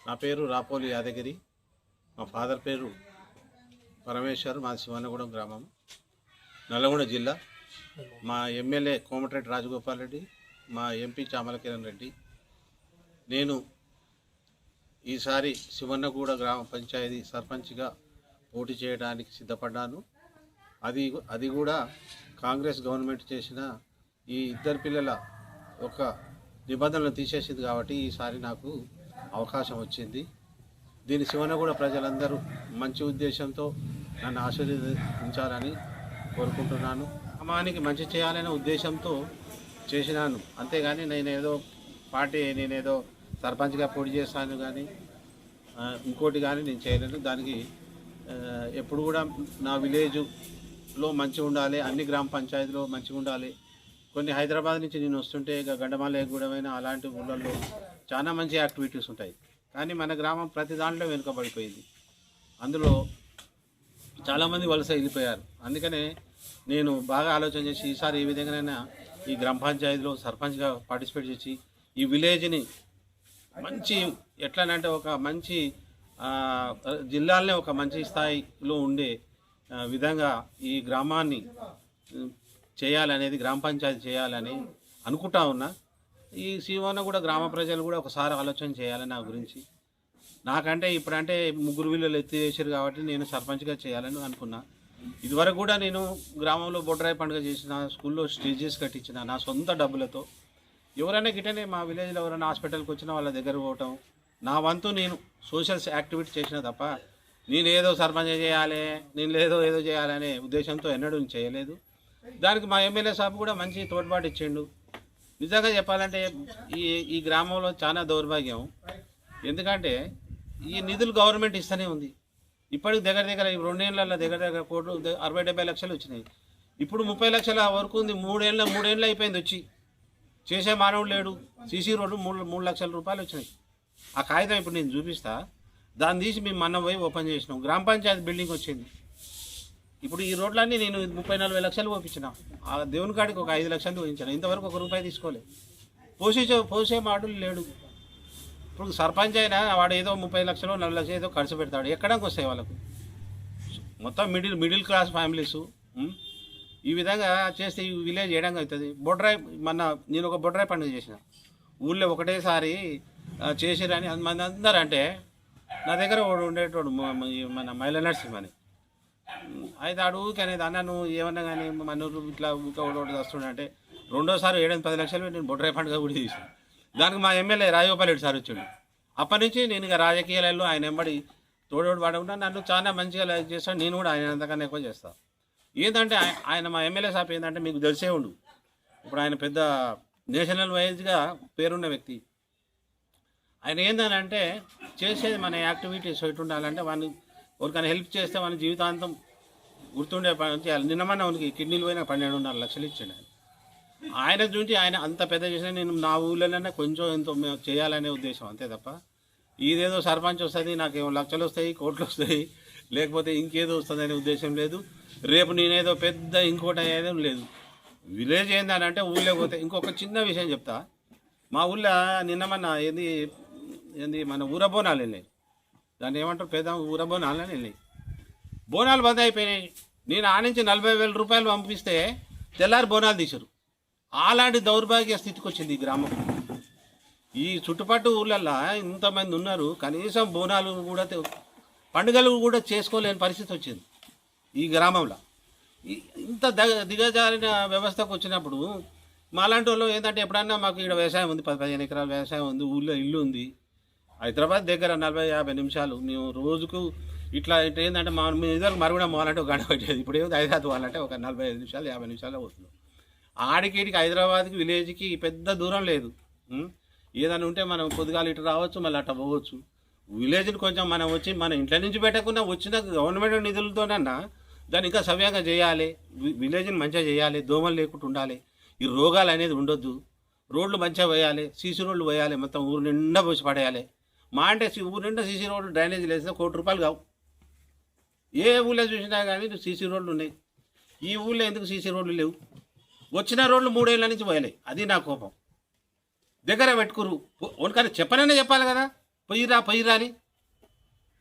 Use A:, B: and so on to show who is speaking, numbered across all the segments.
A: నా పేరు రాపోలి యాదగిరి. మా ఫాదర్ పేరు పరమేశ్వర్. మా శివన్నగూడెం గ్రామం, నల్లగొండ జిల్లా. మా ఎమ్మెల్యే కోమటిరెడ్డి రాజగోపాల్ రెడ్డి, మా ఎంపీ చామల కిరణ్ రెడ్డి. నేను ఈసారి శివన్నగూడ గ్రామ పంచాయతీ సర్పంచ్గా పోటీ చేయడానికి సిద్ధపడ్డాను. అది కూడా కాంగ్రెస్ గవర్నమెంట్ చేసిన ఈ ఇద్దరు పిల్లల ఒక నిబంధనలు తీసేసింది కాబట్టి ఈసారి నాకు అవకాశం వచ్చింది. దీని శివన్నగూడ ప్రజలందరూ మంచి ఉద్దేశంతో నన్ను ఆశీర్వదించాలని కోరుకుంటున్నాను. గ్రామానికి మంచి చేయాలనే ఉద్దేశంతో చేసినాను, అంతేగాని నేనేదో సర్పంచ్గా పోటీ చేస్తాను కానీ ఇంకోటి కానీ నేను చేయలేను. దానికి ఎప్పుడు కూడా నా విలేజ్లో మంచిగా ఉండాలి, అన్ని గ్రామ పంచాయతీలో మంచిగా ఉండాలి. కొన్ని హైదరాబాద్ నుంచి నేను వస్తుంటే గండమాల గూడమైన అలాంటి ఊళ్ళల్లో చాలా మంచి యాక్టివిటీస్ ఉంటాయి, కానీ మన గ్రామం ప్రతి దాంట్లో వెనుకబడిపోయింది. అందులో చాలామంది వలస వెళ్ళిపోయారు. అందుకనే నేను బాగా ఆలోచన చేసి ఈసారి ఏ విధంగానైనా ఈ గ్రామ పంచాయతీలో సర్పంచ్గా పార్టిసిపేట్ చేసి ఈ విలేజ్ని మంచి ఎట్లానంటే ఒక మంచి జిల్లాలనే ఒక మంచి స్థాయిలో ఉండే విధంగా ఈ గ్రామాన్ని చేయాలనేది, గ్రామ పంచాయతీ చేయాలని అనుకుంటా ఉన్నా. ఈ శివన్నగూడ గ్రామ ప్రజలు కూడా ఒకసారి ఆలోచన చేయాలని నా గురించి. నాకంటే ఇప్పుడంటే ముగ్గురు వీళ్ళు ఎత్తివేసారు కాబట్టి నేను సర్పంచ్గా చేయాలని అనుకున్నా. ఇదివరకు కూడా నేను గ్రామంలో బొడ్రాయి పండుగ చేసిన, స్కూల్లో స్టేజెస్ కట్టించిన నా సొంత డబ్బులతో. ఎవరైనా గిట్టనే మా విలేజ్లో ఎవరైనా హాస్పిటల్కి వచ్చినా వాళ్ళ దగ్గర పోవటం, నా వంతు నేను సోషల్ యాక్టివిటీ చేసిన తప్ప నేనేదో సర్పంచ్ చేయాలి, ఏదో చేయాలనే ఉద్దేశంతో ఎన్నడూ చేయలేదు. దానికి మా ఎమ్మెల్యే సాబ్ కూడా మంచి తోడ్పాటు ఇచ్చిండు. నిజంగా చెప్పాలంటే ఈ గ్రామంలో చాలా దౌర్భాగ్యం. ఎందుకంటే ఈ నిధులు గవర్నమెంట్ ఇస్తూనే ఉంది. ఇప్పటికి దగ్గర 2 ఏళ్ళల్లో దగ్గర కోట్లు 60-70 లక్షలు వచ్చినాయి. ఇప్పుడు 30 లక్షల వరకు ఉంది. 3 ఏళ్ళు అయిపోయింది వచ్చి. చేసే మానవుడు లేడు. సీసీ రోడ్డు 3 లక్షల రూపాయలు వచ్చినాయి. ఆ కాగితం ఇప్పుడు నేను చూపిస్తా. దాన్ని తీసి మేము మొన్న పోయి ఓపెన్ చేసినాం. గ్రామ పంచాయతీ బిల్డింగ్ వచ్చింది. ఇప్పుడు ఈ రోడ్లన్నీ నేను 30-40 లక్షలు పోపించిన. ఆ దేవుని కాడికి ఒక 5 లక్షలు పోయించాను. ఇంతవరకు 1 రూపాయి తీసుకోలేదు. పోసే మాటలు లేడు. ఇప్పుడు సర్పంచ్ అయినా వాడు ఏదో 30 లక్షలు 40 లక్షలు ఏదో ఖర్చు పెడతాడు. ఎక్కడానికి వస్తాయి వాళ్ళకు? మొత్తం మిడిల్ క్లాస్ ఫ్యామిలీసు. ఈ విధంగా చేస్తే ఈ విలేజ్ చేయడానికి అవుతుంది. బొడ్రాయి నేను ఒక బొడ్రాయి పండుగ చేసిన. ఊళ్ళో ఒకటేసారి చేసిరని మంది అందరూ అంటే నా దగ్గర ఉండేటోడు మన మైల నరసింహ అని. అయితే అడుగుకి అనేది అన్న నువ్వు ఏమన్నా కానీ మన ఇట్లా ఒకటి వస్తుండే, రెండోసారి 7-10 లక్షలు నేను బొడ్రాయి పండుగ కూడా చేసాను. దానికి మా ఎమ్మెల్యే రాజగోపాల్ రెడ్డి సార్ వచ్చాడు. అప్పటి నుంచి నేను ఇక రాజకీయాలలో ఆయన ఎంబడి తోడోడు పడకుండా నన్ను చాలా మంచిగా లైక్ చేస్తాను. నేను కూడా ఆయన అంతకన్నా ఎక్కువ చేస్తాను. ఏంటంటే ఆయన మా ఎమ్మెల్యే సాబ్ ఏంటంటే మీకు తెలిసే ఉండు, ఇప్పుడు ఆయన పెద్ద నేషనల్ వైజ్గా పేరున్న వ్యక్తి. ఆయన ఏంటంటే చేసేది మన యాక్టివిటీస్ ఎటు ఉండాలంటే వాడిని ఎవరికైనా హెల్ప్ చేస్తే మన జీవితాంతం గుర్తుండే పని చేయాలి. నిన్నమన్నా వానికి కిడ్నీలు పోయినా 12.5 లక్షలు ఇచ్చాడు ఆయన చూసి. ఆయన అంత పెద్ద చేసిన నేను నా ఊళ్ళోనే కొంచెం ఎంతో చేయాలనే ఉద్దేశం, అంతే తప్ప ఇదేదో సర్పంచ్ వస్తుంది నాకేమో లక్షలు వస్తాయి, కోట్లు వస్తాయి, లేకపోతే ఇంకేదో వస్తుంది అనే ఉద్దేశం లేదు. రేపు నేనేదో పెద్ద ఇంకోటి అయ్యేదో లేదు. విలేజ్ ఏంటంటే ఊళ్ళో పోతే ఇంకొక చిన్న విషయం చెప్తా. మా ఊళ్ళో నిన్నమన్నా ఏంది మన ఊరబోనాలు వెళ్ళాయి. దాన్ని ఏమంటారు, పెద్ద ఊరబోనాలు అని వెళ్ళాయి. బోనాలు బంద్ అయిపోయినాయి. నేను ఆ నుంచి 40,000 రూపాయలు పంపిస్తే తెల్లారి బోనాలు తీశారు. అలాంటి దౌర్భాగ్య స్థితికి వచ్చింది ఈ గ్రామం. ఈ చుట్టుపక్కల ఊళ్ళల్లో ఇంతమంది ఉన్నారు, కనీసం బోనాలు కూడా పండుగలు కూడా చేసుకోలేని పరిస్థితి వచ్చింది ఈ గ్రామంలో. ఇంత దిగజారిన వ్యవస్థకు వచ్చినప్పుడు మాలాంటి వాళ్ళు ఏంటంటే ఎప్పుడన్నా మాకు ఇక్కడ వ్యవసాయం ఉంది, 10-15 ఎకరాల వ్యవసాయం ఉంది, ఊళ్ళో ఇల్లు ఉంది. హైదరాబాద్ దగ్గర 40-50 నిమిషాలు మేము రోజుకు ఇట్లా ఏంటంటే మా ఇద్దరు మరుగుడం పోవాలంటే ఒక గంట పట్టేది. ఇప్పుడు ఏదో హైదరాబాద్ పోవాలంటే ఒక 45 నిమిషాలు 50 నిమిషాల్లో పోతున్నాం. ఆడికి హైదరాబాద్కి విలేజ్కి పెద్ద దూరం లేదు. ఏదైనా ఉంటే మనం పొద్దుగాలు ఇటు రావచ్చు, మళ్ళీ అట్లా పోవచ్చు. విలేజ్ని కొంచెం మనం వచ్చి మన ఇంట్లో నుంచి పెట్టకుండా వచ్చిన గవర్నమెంట్ నిధులతోనన్నా దాన్ని ఇంకా సవ్యంగా చేయాలి. విలేజ్ని మంచిగా చేయాలి, దోమలు లేకుండా ఉండాలి, ఈ రోగాలు అనేది ఉండొద్దు. రోడ్లు మంచిగా వేయాలి, సీసీ రోడ్లు వేయాలి, మొత్తం ఊరు నిండా పోసి పడేయాలి. మా అంటే ఊరు నిండా సీసీ రోడ్లు డ్రైనేజ్ వేస్తే 1 కోటి రూపాయలు కావు. ఏ ఊళ్ళో చూసినా కానీ సీసీ రోడ్లు ఉన్నాయి. ఈ ఊళ్ళో ఎందుకు సీసీ రోడ్లు లేవు? వచ్చిన రోడ్లు 3 ఏళ్ళ నుంచి పోయలే. అది నా కోపం. దగ్గర పెట్టుకురు ఓన్కని చెప్పనైనా చెప్పాలి కదా, పొయ్యిరా అని.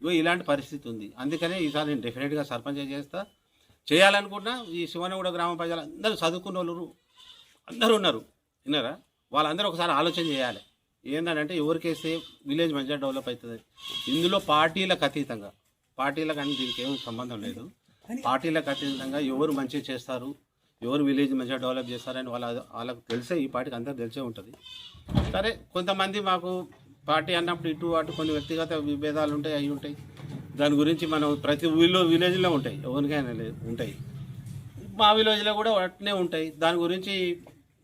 A: ఇలాంటి పరిస్థితి ఉంది. అందుకనే ఈసారి నేను డెఫినెట్గా సర్పంచ్ చేస్తా. చేయాలనుకుంటున్నా. ఈ శివనగూడ గ్రామ ప్రజలు అందరూ చదువుకున్న వాళ్ళు అందరూ ఉన్నారు, విన్నారా? వాళ్ళందరూ ఒకసారి ఆలోచన చేయాలి. ఏంటంటే ఎవరికేస్తే విలేజ్ మంచిగా డెవలప్ అవుతుంది. ఇందులో పార్టీలకు అతీతంగా, పార్టీలకు అని దీనికి ఏమీ సంబంధం లేదు. పార్టీలకు అతీతంగా ఎవరు మంచిగా చేస్తారు, ఎవరు విలేజ్ మంచిగా డెవలప్ చేస్తారని వాళ్ళకు తెలిసే, ఈ పార్టీకి అందరూ తెలిసే ఉంటుంది. సరే, కొంతమంది మాకు పార్టీ అన్నప్పుడు ఇటు అటు కొన్ని వ్యక్తిగత విభేదాలు ఉంటాయి, అవి ఉంటాయి. దాని గురించి మనం ప్రతి విలేజ్లో ఉంటాయి, ఎవరికైనా ఉంటాయి. మా విలేజ్లో కూడా అట్నే ఉంటాయి. దాని గురించి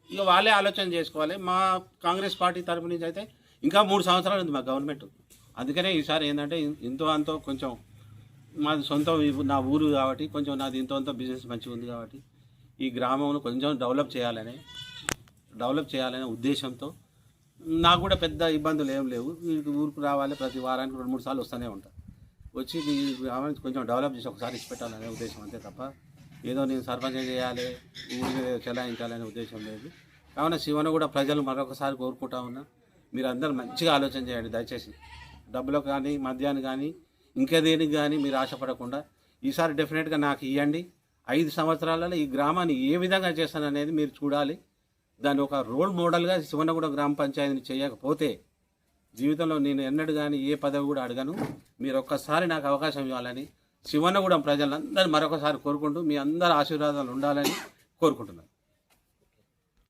A: ఇక వాళ్ళే ఆలోచన చేసుకోవాలి. మా కాంగ్రెస్ పార్టీ తరపు నుంచి అయితే ఇంకా 3 సంవత్సరాలు ఉంది మా గవర్నమెంట్. అందుకనే ఈసారి ఏంటంటే ఇంతో అంతో కొంచెం మాది సొంతం నా ఊరు కాబట్టి కొంచెం నాది ఇంతో అంతో బిజినెస్ మంచిగా ఉంది కాబట్టి ఈ గ్రామంలో కొంచెం డెవలప్ చేయాలనే ఉద్దేశంతో నాకు కూడా పెద్ద ఇబ్బందులు ఏం లేవు. ఊరికి రావాలి, ప్రతి వారానికి 2-3 సార్లు వస్తూనే ఉంటాను. వచ్చి ఈ గ్రామానికి కొంచెం డెవలప్ చేసి ఒకసారి ఇచ్చిపెట్టాలనే ఉద్దేశం అంతే తప్ప ఏదో నేను సర్పంచ్ చేయాలి, ఊరి మీద చెలాయించాలనే ఉద్దేశం లేదు. కావున శివనగూడ ప్రజలు మరొకసారి కోరుకుంటా ఉన్నా, మీరు అందరూ మంచిగా ఆలోచన చేయండి. దయచేసి డబ్బులకు కానీ, మద్యాన్ని కానీ, ఇంకేదేనికి కానీ మీరు ఆశపడకుండా ఈసారి డెఫినెట్గా నాకు ఇవ్వండి. 5 సంవత్సరాలలో ఈ గ్రామాన్ని ఏ విధంగా చేస్తాననేది మీరు చూడాలి. దాన్ని ఒక రోల్ మోడల్గా శివనగూడ గ్రామ పంచాయతీని చేయకపోతే జీవితంలో నేను ఎన్నడూ కానీ ఏ పదవి కూడా అడగను. మీరు ఒక్కసారి నాకు అవకాశం ఇవ్వాలని శివనగూడెం ప్రజలందరూ మరొకసారి కోరుకుంటూ మీ అందరి ఆశీర్వాదాలు ఉండాలని కోరుకుంటున్నాను.